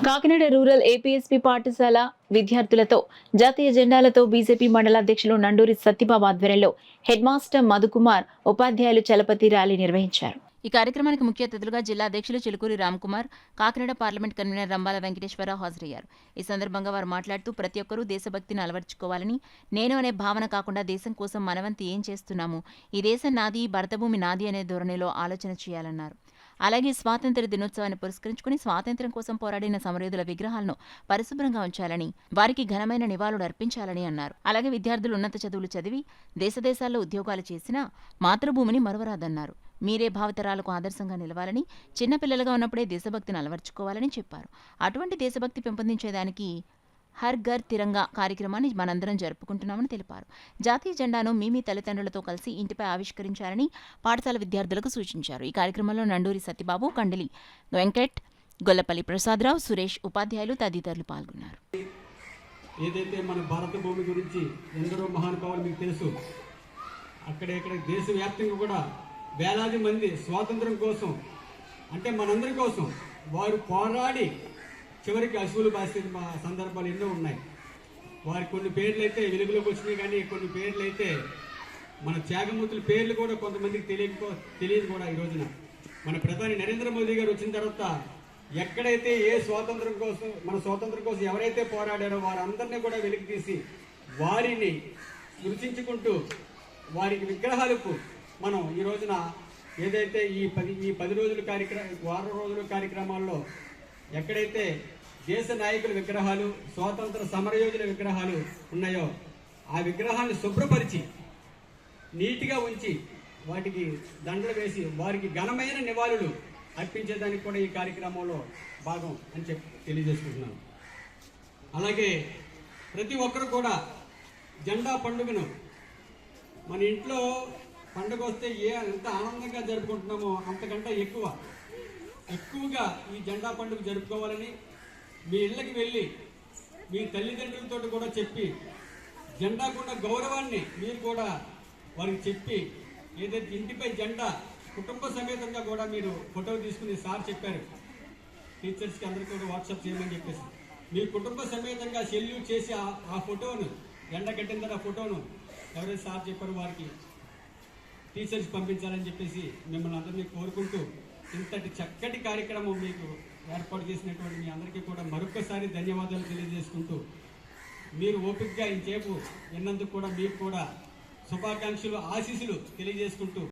Kakinada rural APSP పాఠశాల విద్యార్థులతో జాతీయ జెండాలతో బీజేపీ మండల అధ్యక్షులు నండూరి సత్యబాబు ఆధ్వర్యంలో హెడ్ మాస్టర్ మధుకుమార్, ఉపాధ్యాయులు చలపతి ర్యాలీ నిర్వహించారు. ఈ కార్యక్రమానికి ముఖ్య అతిథులుగా జిల్లా అధ్యక్షులు చిలుకూరి రామ్కుమార్, కాకినాడ పార్లమెంట్ కన్వీనర్ రంబాల వెంకటేశ్వరరావు హాజరయ్యారు. ఈ సందర్భంగా వారు మాట్లాడుతూ ప్రతి ఒక్కరూ దేశభక్తిని అలవర్చుకోవాలని, నేను అనే భావన కాకుండా దేశం కోసం మనవంతి ఏం చేస్తున్నాము, ఈ దేశం నాది, భరతభూమి నాది అనే ధోరణిలో ఆలోచన చేయాలన్నారు. అలాగే స్వాతంత్ర్య దినోత్సవాన్ని పురస్కరించుకుని స్వాతంత్ర్యం కోసం పోరాడిన సమరయోధుల విగ్రహాలను పరిశుభ్రంగా ఉంచాలని, వారికి ఘనమైన నివాళులు అర్పించాలని అన్నారు. అలాగే విద్యార్థులు ఉన్నత చదువులు చదివి దేశదేశాల్లో ఉద్యోగాలు చేసినా మాతృభూమిని మరువరాదన్నారు. మీరే భావితరాలకు ఆదర్శంగా నిలవాలని, చిన్నపిల్లలుగా ఉన్నప్పుడే దేశభక్తిని అలవర్చుకోవాలని చెప్పారు. అటువంటి దేశభక్తి పెంపొందించేదానికి హర్ ఘర్ తిరంగా కార్యక్రమాన్ని మనందరం జరుపుకుంటున్నామని తెలిపారు. జాతీయ జెండాను మీ తల్లిదండ్రులతో కలిసి ఇంటిపై ఆవిష్కరించాలని పాఠశాల విద్యార్థులకు సూచించారు. ఈ కార్యక్రమంలో నండూరి సత్యబాబు, కండలి వెంకట్, గొల్లపల్లి ప్రసాదరావు, సురేష్, ఉపాధ్యాయులు తదితరులు పాల్గొన్నారు. ఏదైతే మన భారత భూమి గురించి ఎందరో మహానుభావులు మీకు తెలుసు. అక్కడ దేశవ్యాప్తంగా కూడా వేలాది మంది స్వాతంత్రం కోసం, అంటే మనందరి కోసం వారు పోరాడి చివరికి అశువులు బాసిన సందర్భాలు ఎన్నో ఉన్నాయి. వారి కొన్ని పేర్లు అయితే వెలుగులోకి వచ్చినాయి, కానీ కొన్ని పేర్లు అయితే మన త్యాగమూర్తుల పేర్లు కూడా కొంతమందికి తెలియదు కూడా. ఈ రోజున మన ప్రధాని నరేంద్ర మోదీ గారు వచ్చిన తర్వాత ఎక్కడైతే మన స్వాతంత్రం కోసం ఎవరైతే పోరాడారో వారందరినీ కూడా వెలికి తీసి వారిని స్మృతించుకుంటూ వారికి విగ్రహాలకు మనం ఈ రోజున ఏదైతే ఈ 10 రోజుల వారం రోజుల కార్యక్రమాల్లో ఎక్కడైతే దేశ నాయకుల విగ్రహాలు, స్వాతంత్ర సమరయోధుల విగ్రహాలు ఉన్నాయో ఆ విగ్రహాన్ని శుభ్రపరిచి నీట్గా ఉంచి వాటికి దండలు వేసి వారికి ఘనమైన నివాళులు అర్పించేదానికి కూడా ఈ కార్యక్రమంలో భాగం అని తెలియజేసుకుంటున్నాను. అలాగే ప్రతి ఒక్కరు కూడా జెండా పండుగను మన ఇంట్లో పండుగ వస్తే ఎంత ఆనందంగా జరుపుకుంటున్నామో అంతకంటే ఎక్కువగా ఈ జెండా పండుగ జరుపుకోవాలని మీ ఇళ్ళకి వెళ్ళి మీ తల్లిదండ్రులతో కూడా చెప్పి జెండాకున్న గౌరవాన్ని మీరు కూడా వారికి చెప్పి, ఏదైతే ఇంటిపై జెండా కుటుంబ సమేతంగా కూడా మీరు ఫోటో తీసుకుని సార్ చెప్పారు టీచర్స్కి అందరికీ కూడా వాట్సాప్ చేయమని చెప్పేసి, మీ కుటుంబ సమేతంగా సెల్యూట్ చేసి ఆ ఫోటోను ఎండ కట్టిన తర్వాత ఫోటోను ఎవరైతే సార్ చెప్పారో వారికి టీచర్స్ పంపించాలని చెప్పేసి మిమ్మల్ని అందరినీ కోరుకుంటూ ఇంతటి చక్కటి కార్యక్రమం మీకు ఏర్పాటు చేసినటువంటి మీ అందరికీ కూడా మరొకసారి ధన్యవాదాలు తెలియజేసుకుంటూ, మీరు ఓపికగా ఇంతసేపు విన్నందుకు కూడా మీకు కూడా శుభాకాంక్షలు, ఆశీస్సులు తెలియజేసుకుంటూ